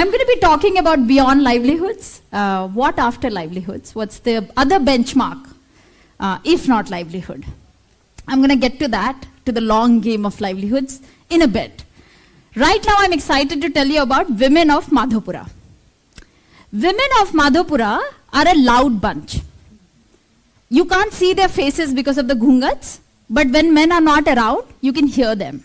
I'm going to be talking about beyond livelihoods. What after livelihoods? What's the other benchmark, if not livelihood? I'm going to get to that, to the long game of livelihoods, in a bit. Right now, I'm excited to tell you about women of Madhopura. Women of Madhopura are a loud bunch. You can't see their faces because of the ghungats, but when men are not around, you can hear them.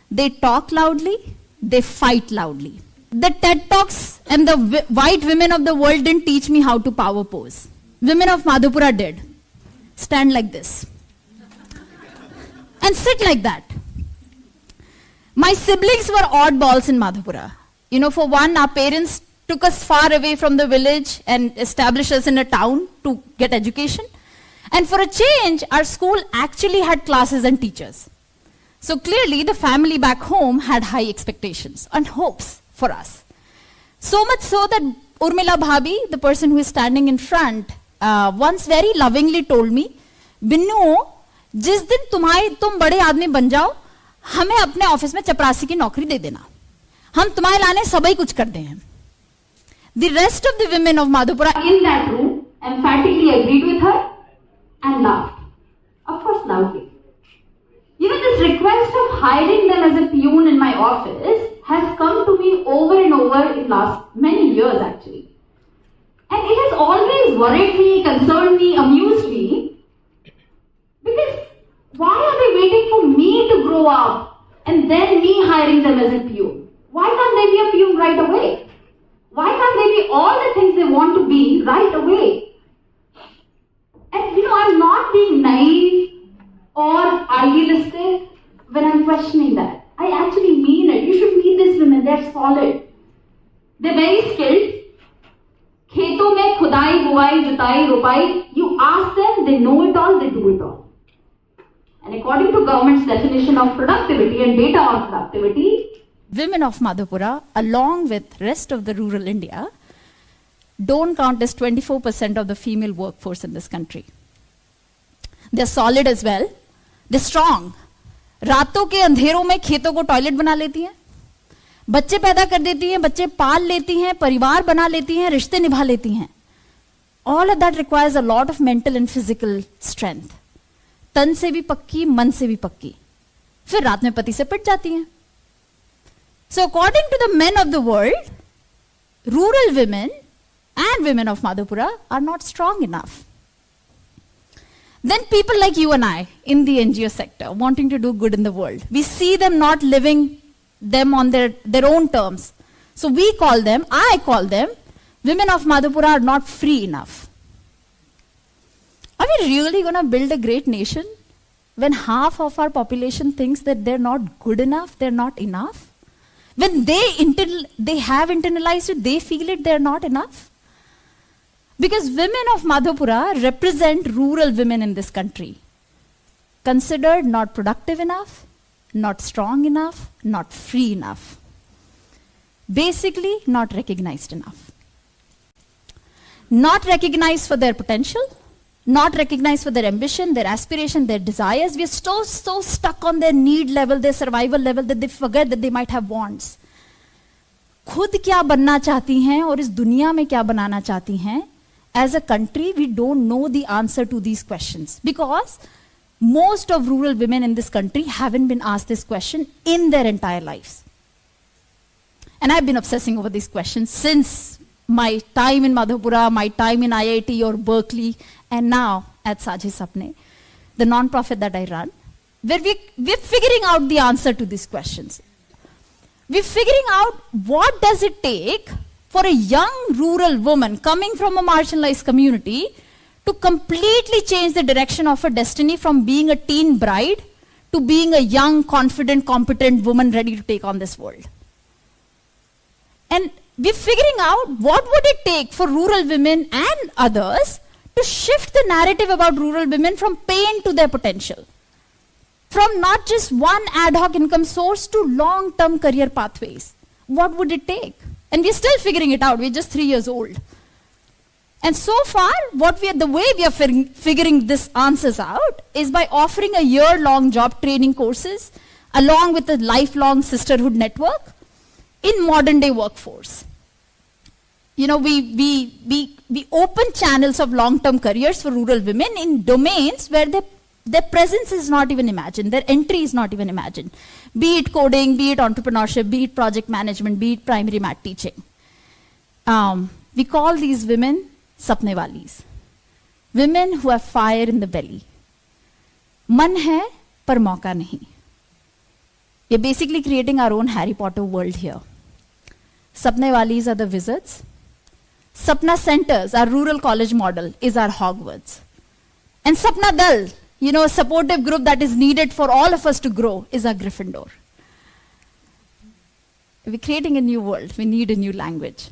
They talk loudly, they fight loudly. The TED Talks and the white women of the world didn't teach me how to power pose. Women of Madhopura did. Stand like this. And sit like that. My siblings were oddballs in Madhopura. You know, for one, our parents took us far away from the village and established us in a town to get education. And for a change, our school actually had classes and teachers. So clearly, the family back home had high expectations and hopes for us. So much so that Urmila Bhabi, the person who is standing in front, once very lovingly told me, Binnu, जिस दिन तुम बड़े आदमी बन जाओ, हमें अपने office में चपरासी की नौकरी दे देना. हम तुम्हारे लाने सबई कुछ कर दे हैं. The rest of the women of Madhopura in that room emphatically agreed with her and laughed. Of course, loudly. You know, this request of hiring them as a peon in my office has come to me over and over in last many years actually. And it has always worried me, concerned me, amused me. Because why are they waiting for me to grow up and then me hiring them as a peon? Why can't they be a peon right away? Why can't they be all the things they want to be right away? And you know, I'm not being naive or idealistic when I'm questioning that. I actually mean it. You should meet these women. They're solid. They're very skilled. खेतों में खुदाई, बुआई, जुताई, रोपाई. You ask them, they know it all, they do it all. And according to government's definition of productivity and data on productivity, women of Madhopura, along with rest of the rural India, don't count as 24% of the female workforce in this country. They're solid as well. They're strong. रातों के अंधेरों में खेतों को toilet बना लेती हैं, बच्चे पैदा कर देती हैं, बच्चे पाल लेती हैं, परिवार बना लेती हैं, रिश्ते निभा लेती हैं. All of that requires a lot of mental and physical strength. तन से भी पक्की, मन से भी पक्की. फिर रात में पति से पिट जाती हैं. So according to the men of the world, rural women and women of Madhopura are not strong enough. Then people like you and I in the NGO sector wanting to do good in the world, we see them not living them on their own terms. So I call them, women of Madhopura are not free enough. Are we really going to build a great nation when half of our population thinks that they're not good enough, they're not enough? When they have internalized it, they feel it, they're not enough? Because women of Madhopura represent rural women in this country, considered not productive enough, not strong enough, not free enough. Basically, not recognized enough. Not recognized for their potential, not recognized for their ambition, their aspiration, their desires. We are so stuck on their need level, their survival level, that they forget that they might have wants. खुद क्या बनना चाहती हैं और इस दुनिया में क्या बनाना चाहती हैं? As a country, we don't know the answer to these questions because most of rural women in this country haven't been asked this question in their entire lives. And I've been obsessing over these questions since my time in Madhopura, my time in IIT or Berkeley, and now at Saje Sapne, the non-profit that I run, where we're figuring out the answer to these questions. We're figuring out what does it take for a young rural woman coming from a marginalized community to completely change the direction of her destiny from being a teen bride to being a young, confident, competent woman ready to take on this world. And we're figuring out what would it take for rural women and others to shift the narrative about rural women from pain to their potential. From not just one ad hoc income source to long-term career pathways. What would it take? And we're still figuring it out. We're just 3 years old. And so far, the way we are figuring these answers out is by offering a year-long job training courses along with a lifelong sisterhood network in modern day workforce. we open channels of long-term careers for rural women in domains where their presence is not even imagined, their entry is not even imagined. Be it coding, be it entrepreneurship, be it project management, be it primary math teaching. We call these women sapne walis. Women who have fire in the belly. Man hai, par mauka nahi. We're basically creating our own Harry Potter world here. Sapne walis are the wizards. Sapna centers, our rural college model, is our Hogwarts. And Sapna Dal, a supportive group that is needed for all of us to grow, is our Gryffindor. We're creating a new world. We need a new language.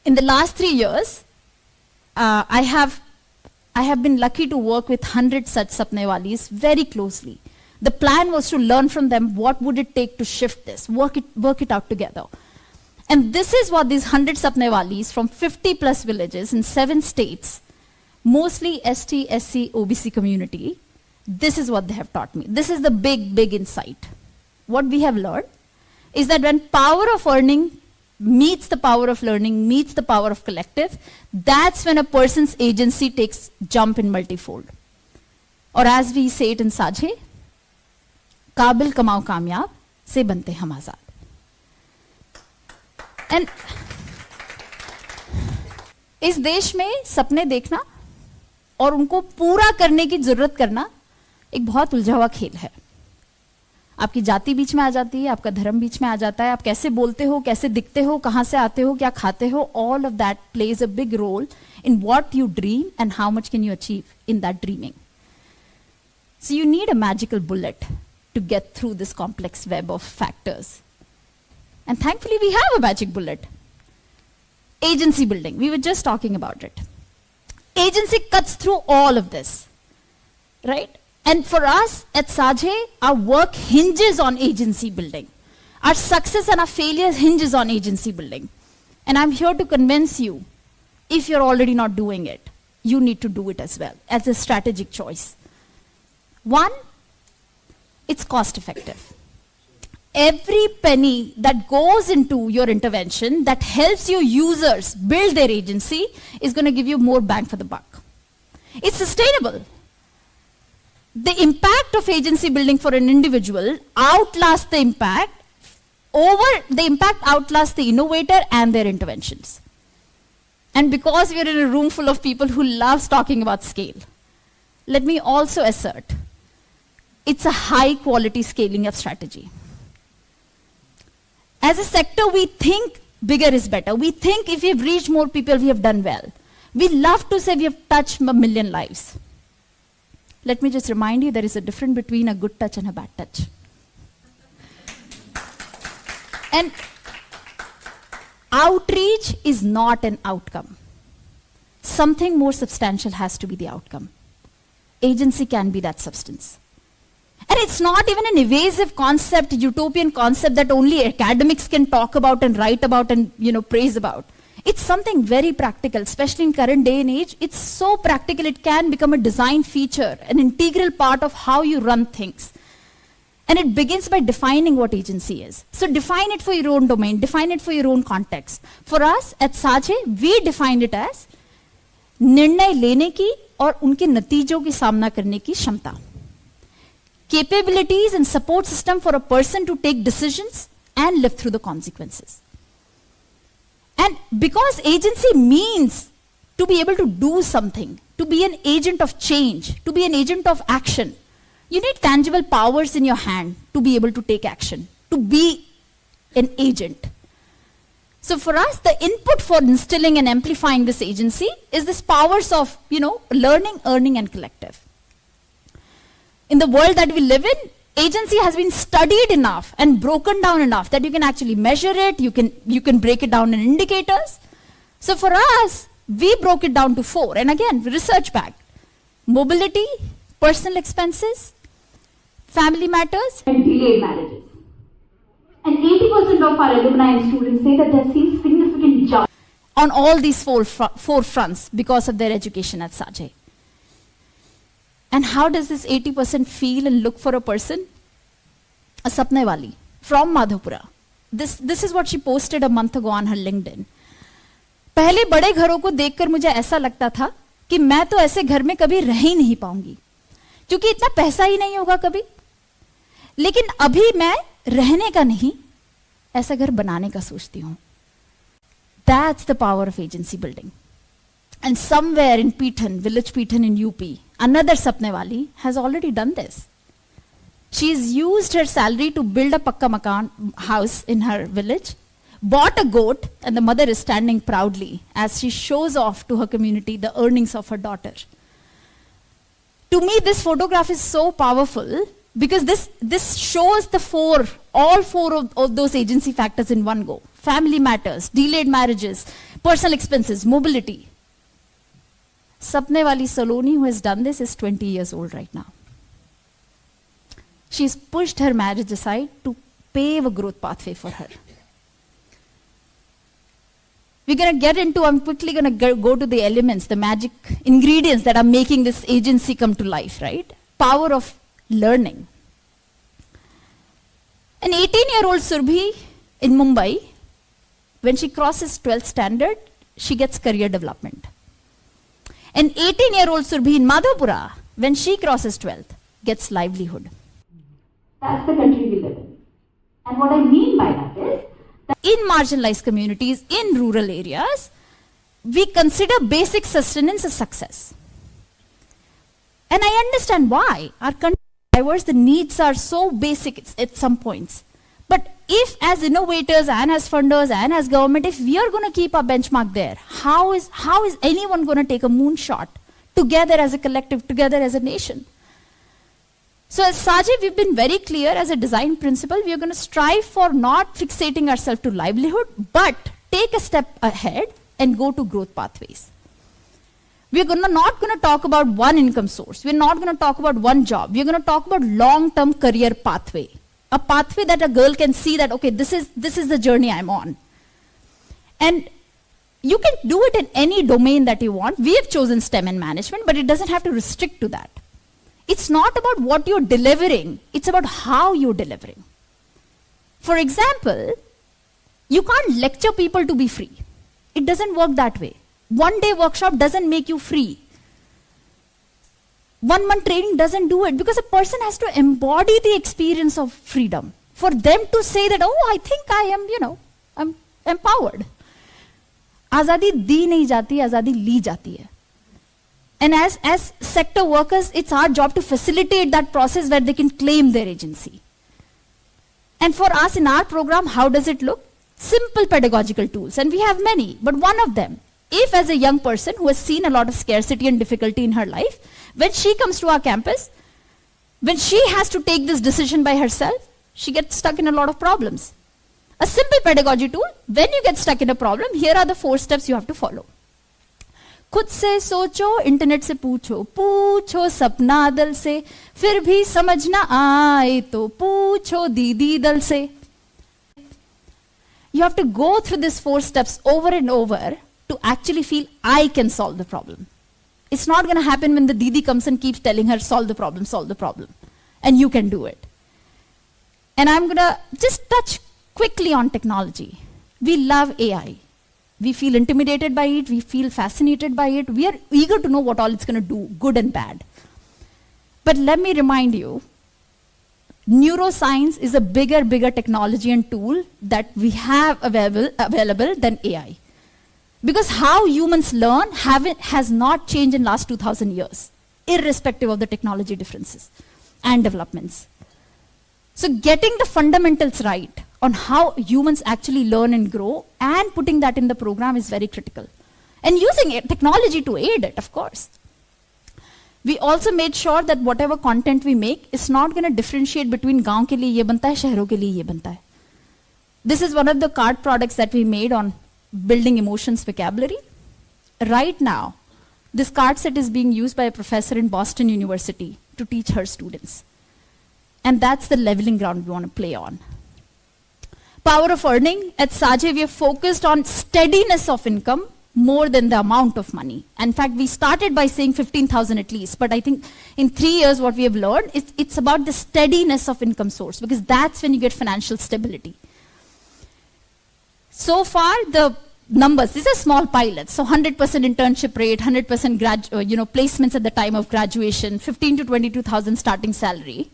In the last 3 years, I have been lucky to work with 100 such Sapne walis very closely. The plan was to learn from them what would it take to shift this, work it out together. And this is what these 100 Sapne walis from 50 plus villages in 7 states, mostly ST, SC, OBC community, this is what they have taught me. This is the big insight. What we have learned is that when power of earning meets the power of learning, meets the power of collective, that's when a person's agency takes jump in multifold. Or as we say it in Sajhe, काबिल कमाओ कामयाब से बनते हम आजाद. And इस देश में सपने देखना और उनको पूरा करने की जरूरत करना एक बहुत उलझा हुआ खेल है. आपकी जाति बीच में आ जाती है, आपका धर्म बीच में आ जाता है, आप कैसे बोलते हो, कैसे दिखते हो, कहां से आते हो, क्या खाते हो, all of that plays a big role in what you dream and how much can you achieve in that dreaming. So you need a magical bullet to get through this complex web of factors. And thankfully we have a magic bullet. Agency building, we were just talking about it. Agency cuts through all of this, right? And for us at Sajhe, our work hinges on agency building. Our success and our failures hinges on agency building. And I'm here to convince you, if you're already not doing it, you need to do it as well, as a strategic choice. One, it's cost effective. Every penny that goes into your intervention that helps your users build their agency is going to give you more bang for the buck. It's sustainable. The impact of agency building for an individual outlasts the impact outlasts the innovator and their interventions. And because we are in a room full of people who loves talking about scale, let me also assert, it's a high quality scaling up strategy. As a sector, we think bigger is better. We think if we've reached more people, we have done well. We love to say we have touched 1 million lives. Let me just remind you, there is a difference between a good touch and a bad touch. And outreach is not an outcome. Something more substantial has to be the outcome. Agency can be that substance. And it's not even an evasive concept, utopian concept that only academics can talk about and write about and praise about. It's something very practical, especially in current day and age. It's so practical it can become a design feature, an integral part of how you run things. And it begins by defining what agency is. So define it for your own domain, define it for your own context. For us at Sajhe, we define it as निर्णय लेने की और उनके नतीजों की सामना करने की क्षमता. Capabilities and support system for a person to take decisions and live through the consequences. And because agency means to be able to do something, to be an agent of change, to be an agent of action, you need tangible powers in your hand to be able to take action, to be an agent. So for us, the input for instilling and amplifying this agency is this powers of, learning, earning, and collective. In the world that we live in, agency has been studied enough and broken down enough that you can actually measure it, you can break it down in indicators. So for us, we broke it down to 4. And again, research backed. Mobility, personal expenses, family matters, and delayed marriages. And 80% of our alumni and students say that they've seen significant jump on all these four fronts because of their education at Sajhe. And how does this 80% feel and look for a person? A Sapne wali from Madhupura. This is what she posted a month ago on her LinkedIn. पहले बड़े घरों को देखकर मुझे ऐसा लगता था कि मैं तो ऐसे घर में कभी रह ही नहीं पाऊंगी, क्योंकि इतना पैसा ही नहीं होगा कभी। लेकिन अभी मैं रहने का नहीं, ऐसा घर बनाने का सोचती हूं। That's the power of agency building. And somewhere in Pitan, village Pitan in UP, another Sapnewali has already done this. She's used her salary to build a pakka makan house in her village, bought a goat, and the mother is standing proudly as she shows off to her community the earnings of her daughter. To me, this photograph is so powerful because this shows all four of those agency factors in one go. Family matters, delayed marriages, personal expenses, mobility. Sapnewali Saloni, who has done this, is 20 years old right now. She's pushed her marriage aside to pave a growth pathway for her. We're going to get into, I'm quickly going to go to the elements, the magic ingredients that are making this agency come to life, right? Power of learning. An 18-year-old Surbhi in Mumbai, when she crosses 12th standard, she gets career development. An 18-year-old Surbhi in Madhopura, when she crosses 12th, gets livelihood. That's the country we live in. And what I mean by that is, that in marginalized communities, in rural areas, we consider basic sustenance a success. And I understand why. Our country is diverse, the needs are so basic at some points. But if as innovators and as funders and as government, if we are going to keep our benchmark there, how is anyone going to take a moonshot together as a collective, together as a nation? So as Saji, we've been very clear as a design principle, we are going to strive for not fixating ourselves to livelihood, but take a step ahead and go to growth pathways. We're not going to talk about one income source. We're not going to talk about one job. We're going to talk about long-term career pathway. A pathway that a girl can see that, okay, this is the journey I'm on. And you can do it in any domain that you want. We have chosen STEM and management, but it doesn't have to restrict to that. It's not about what you're delivering, it's about how you're delivering. For example, you can't lecture people to be free. It doesn't work that way. One day workshop doesn't make you free. 1 month training doesn't do it, because a person has to embody the experience of freedom. For them to say that, oh, I think I am, I'm empowered. Azadi di nahi jati, azadi li jati hai. And as sector workers, it's our job to facilitate that process where they can claim their agency. And for us in our program, how does it look? Simple pedagogical tools, and we have many, but one of them, if as a young person who has seen a lot of scarcity and difficulty in her life, when she comes to our campus, when she has to take this decision by herself, she gets stuck in a lot of problems. A simple pedagogy tool, when you get stuck in a problem, here are the 4 steps you have to follow. खुद से सोचो, internet से पूछो, पूछो सपना दल से, फिर भी समझ ना आए तो पूछो दीदी दल से. You have to go through these 4 steps over and over to actually feel I can solve the problem. It's not going to happen when the didi comes and keeps telling her solve the problem, and you can do it. And I'm going to just touch quickly on technology. We love AI. We feel intimidated by it, we feel fascinated by it, we are eager to know what all it's going to do, good and bad. But let me remind you, neuroscience is a bigger technology and tool that we have available than AI. Because how humans learn has not changed in the last 2000 years, irrespective of the technology differences and developments. So getting the fundamentals right on how humans actually learn and grow and putting that in the program is very critical. And using technology to aid it, of course. We also made sure that whatever content we make is not going to differentiate between gaon ke liye ye banta hai, shehron ke liye ye banta hai. This is one of the card products that we made on building emotions vocabulary. Right now, this card set is being used by a professor in Boston University to teach her students. And that's the leveling ground we want to play on. Power of earning. At Saje, we are focused on steadiness of income more than the amount of money. In fact, we started by saying 15,000 at least, but I think in 3 years what we have learned is it's about the steadiness of income source, because that's when you get financial stability. So far, the numbers. These are small pilots. So 100% internship rate, 100% placements at the time of graduation, 15 to 22,000 starting salary.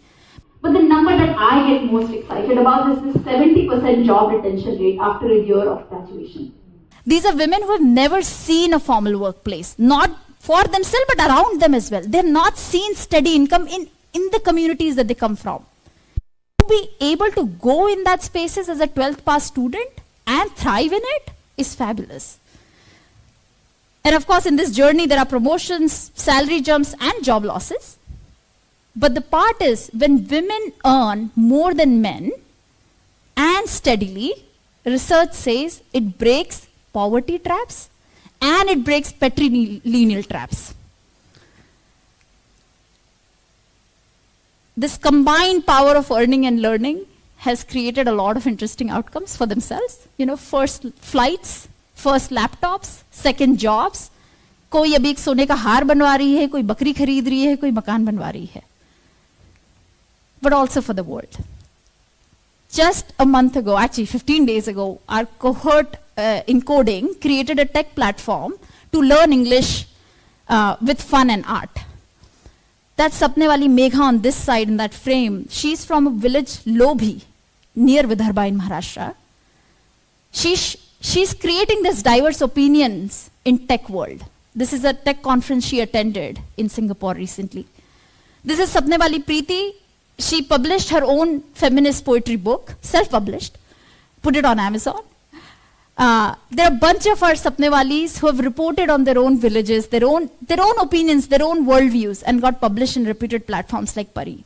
But the number that I get most excited about is the 70% job retention rate after a year of graduation. These are women who have never seen a formal workplace, not for themselves but around them as well. They've not seen steady income in the communities that they come from. To be able to go in that spaces as a 12th pass student and thrive in it is fabulous. And of course, in this journey, there are promotions, salary jumps, and job losses. But the part is, when women earn more than men and steadily, research says it breaks poverty traps and it breaks patrilineal traps. This combined power of earning and learning has created a lot of interesting outcomes for themselves. First flights, first laptops, second jobs. कोई अभी एक सोने का हार बनवा रही है, कोई बकरी खरीद रही है, कोई मकान बनवा रही है. But also for the world. Just a month ago, actually 15 days ago, our cohort in coding created a tech platform to learn English with fun and art. That's Sapnewali Megha on this side in that frame. She's from a village, Lobhi, near Vidarbha in Maharashtra. She's creating this diverse opinions in tech world. This is a tech conference she attended in Singapore recently. This is Sapnewali Preeti. She published her own feminist poetry book, self-published, put it on Amazon. There are a bunch of our Sapnewalis who have reported on their own villages, their own opinions, their own worldviews, and got published in reputed platforms like Pari.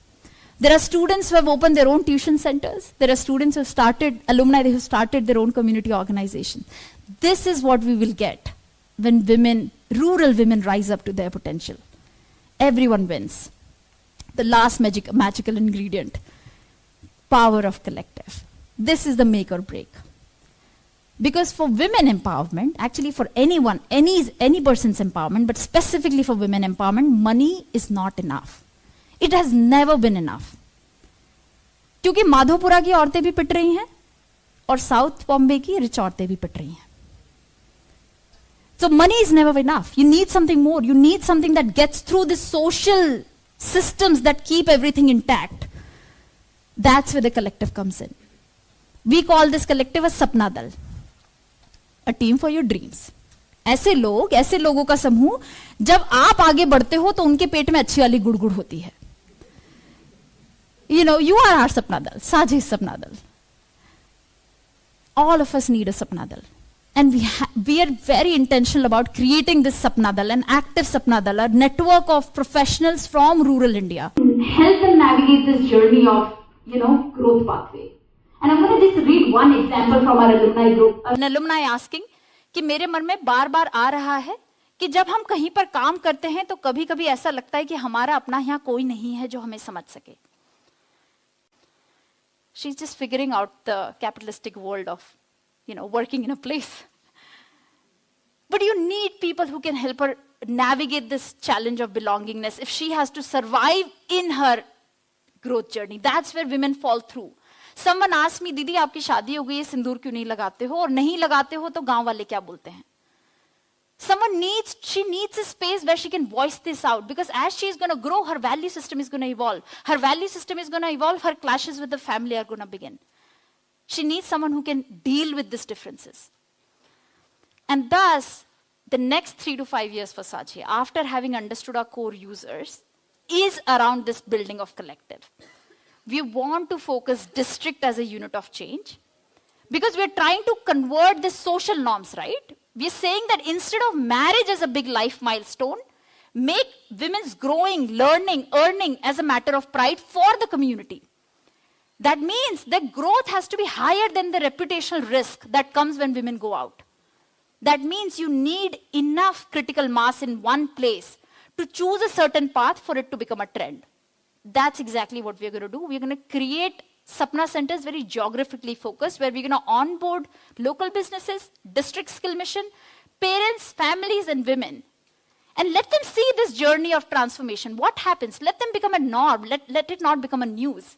There are students who have opened their own tuition centers. There are students who have started, alumni who have started their own community organization. This is what we will get when women, rural women, rise up to their potential. Everyone wins. The last magical ingredient, power of collective. This is the make or break. Because for women empowerment, actually for anyone, any person's empowerment, but specifically for women empowerment, money is not enough. It has never been enough. क्योंकि माधोपुरा की औरतें भी पिट रही हैं और south Bombay की rich औरतें भी पिट रही हैं. So money is never enough. You need something more. You need something that gets through the social systems that keep everything intact. That's where the collective comes in. We call this collective a Sapna Dal. A team for your dreams. ऐसे लोगों का समूह, जब आप आगे बढ़ते हो तो उनके पेट में अच्छी वाली गुड़गुड़ होती है. You are our Sapna Dal. Saji is Sapna Dal. All of us need a Sapna Dal. And we are very intentional about creating this Sapna Dal, an active Sapna Dal, a network of professionals from rural India. Help them navigate this journey of, growth pathway. And I'm going to just read one example from our alumni group. An alumni asking कि मेरे मन में बार बार आ रहा है कि जब हम कहीं पर काम करते हैं तो कभी कभी ऐसा लगता है कि हमारा अपना यहाँ कोई नहीं है जो हमें समझ सके. She's just figuring out the capitalistic world of, working in a place. But you need people who can help her navigate this challenge of belongingness if she has to survive in her growth journey. That's where women fall through. Someone asked me, दीदी आपकी शादी हो गई है, सिंदूर क्यों नहीं लगाते हो, और नहीं लगाते हो तो गांव वाले क्या बोलते हैं. She needs a space where she can voice this out, because as she's going to grow, her value system is going to evolve. Her value system is going to evolve, her clashes with the family are going to begin. She needs someone who can deal with these differences. And thus, the next 3 to 5 years for Saji, after having understood our core users, is around this building of collective. We want to focus district as a unit of change, because we're trying to convert the social norms, right? We're saying that instead of marriage as a big life milestone, make women's growing, learning, earning as a matter of pride for the community. That means that growth has to be higher than the reputational risk that comes when women go out. That means you need enough critical mass in one place to choose a certain path for it to become a trend. That's exactly what we're going to do. We're going to create Sapna centers very geographically focused, where we're going to onboard local businesses, district skill mission, parents, families, and women. And let them see this journey of transformation. What happens? Let them become a norm. Let it not become a news.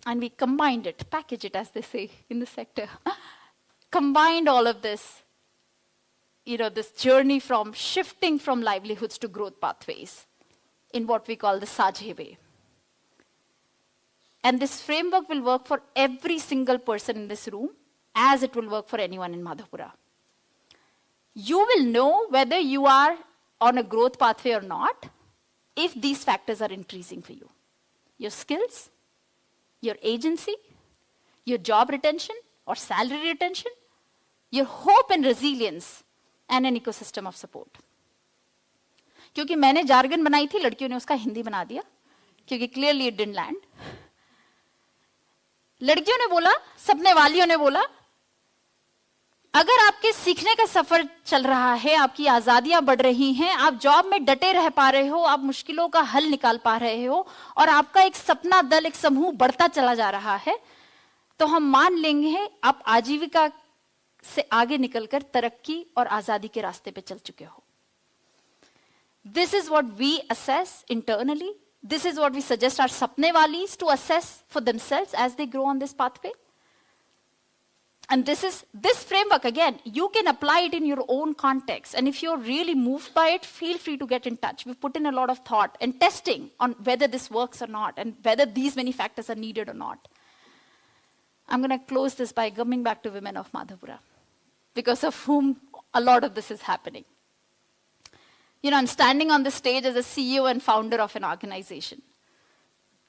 And we combined it, package it, as they say in the sector. Combined all of this, this journey from shifting from livelihoods to growth pathways in what we call the Saajhe way. And this framework will work for every single person in this room, as it will work for anyone in Madhapura. You will know whether you are on a growth pathway or not if these factors are increasing for you. Your skills, your agency, your job retention or salary retention, your hope and resilience, and an ecosystem of support. क्योंकि मैंने jargon बनाई थी, लड़कियों ने उसका हिंदी बना दिया, क्योंकि clearly it didn't land. लड़कियों ने बोला, सपने वालियों ने बोला, अगर आपके सीखने का सफर चल रहा है, आपकी आजादियां बढ़ रही हैं, आप जॉब में डटे रह पा रहे हो, आप मुश्किलों का हल निकाल पा रहे हो, और आपका एक सपना दल, एक समूह बढ़ता चला जा रहा है, तो हम मान लेंगे आप आजीविका से आगे निकलकर तरक्की और आजादी के रास्ते पे चल चुके हो. This is what we assess internally. This is what we suggest our sapne walis to assess for themselves as they grow on this pathway. And this framework, again, you can apply it in your own context. And if you're really moved by it, feel free to get in touch. We've put in a lot of thought and testing on whether this works or not, and whether these many factors are needed or not. I'm going to close this by coming back to women of Madhapura, because of whom a lot of this is happening. I'm standing on the stage as a CEO and founder of an organization.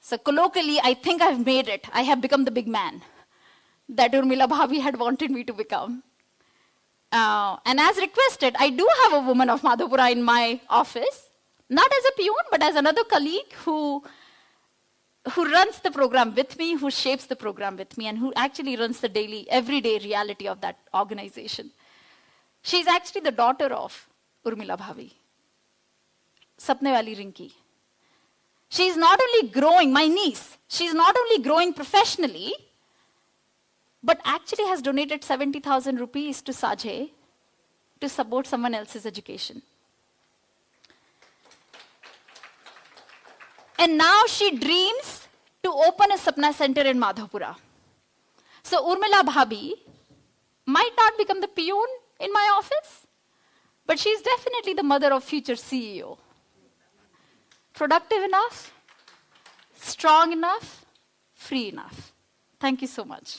So colloquially, I think I've made it. I have become the big man that Urmila Bhabhi had wanted me to become. And as requested, I do have a woman of Madhapura in my office, not as a peon, but as another colleague who runs the program with me, who shapes the program with me, and who actually runs the daily, everyday reality of that organization. She's actually the daughter of Urmila Bhabhi, Sapne Wali Rinki. She's not only growing, my niece, she's not only growing professionally, but actually has donated 70,000 rupees to Saajhe to support someone else's education. And now she dreams to open a Sapna Center in Madhapura. So Urmila Bhabhi might not become the peon in my office, but she's definitely the mother of future CEO. Productive enough, strong enough, free enough. Thank you so much.